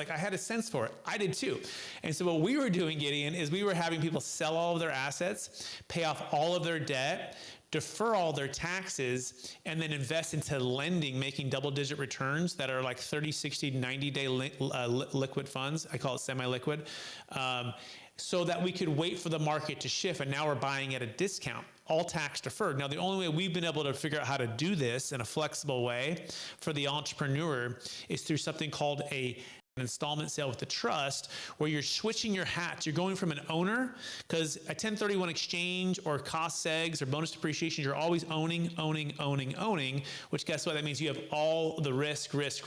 Like I had a sense for it. I did too. And so what we were doing, Gideon, is we were having people sell all of their assets, pay off all of their debt, defer all their taxes, and then invest into lending, making double-digit returns that are like 30, 60, 90-day liquid funds. I call it semi-liquid. So that we could wait for the market to shift, and now we're buying at a discount, all tax deferred. Now, the only way we've been able to figure out how to do this in a flexible way for the entrepreneur is through something called an installment sale with a trust, where you're switching your hats. You're going from an owner, because a 1031 exchange or cost segs or bonus depreciation, you're always owning, which guess what? That means you have all the risk. Whereas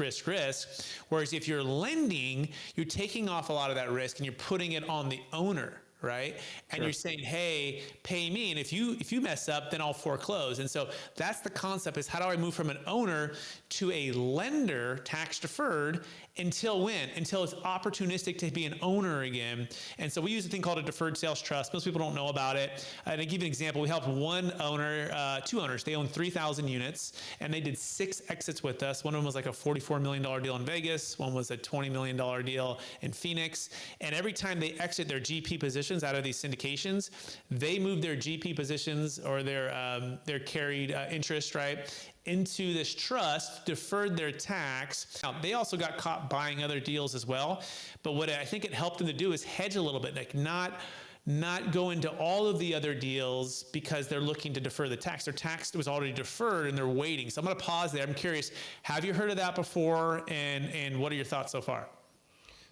if you're lending, you're taking off a lot of that risk and you're putting it on the owner. Right? And Sure. You're saying, hey, pay me. And if you mess up, then I'll foreclose. And so that's the concept, is how do I move from an owner to a lender, tax deferred, until when? Until it's opportunistic to be an owner again. And so we use a thing called a deferred sales trust. Most people don't know about it. And to give you an example, we helped one owner, two owners. They owned 3,000 units, and they did 6 exits with us. One of them was like a $44 million deal in Vegas. One was a $20 million deal in Phoenix. And every time they exit their GP positions out of these syndications, they move their GP positions or their carried interest, right, into this trust, deferred their tax. Now, they also got caught buying other deals as well. But what I think it helped them to do is hedge a little bit, like not go into all of the other deals because they're looking to defer the tax. Their tax was already deferred and they're waiting. So I'm going to pause there. I'm curious, have you heard of that before? And what are your thoughts so far?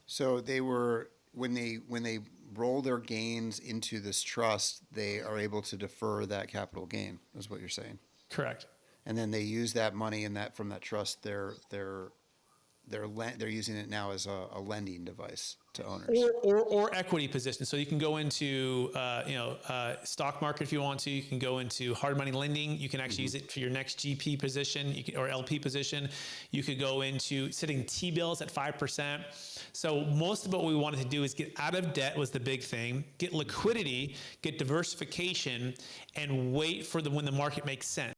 So they were, when they roll their gains into this trust, they are able to defer that capital gain, is what you're saying. Correct. And then they use that money from that trust. They're using it now as a lending device to owners. Or equity position. So you can go into stock market if you want to. You can go into hard money lending. You can actually use it for your next GP position or LP position. You could go into sitting T-bills at 5%. So most of what we wanted to do is get out of debt was the big thing, get liquidity, get diversification, and wait for when the market makes sense.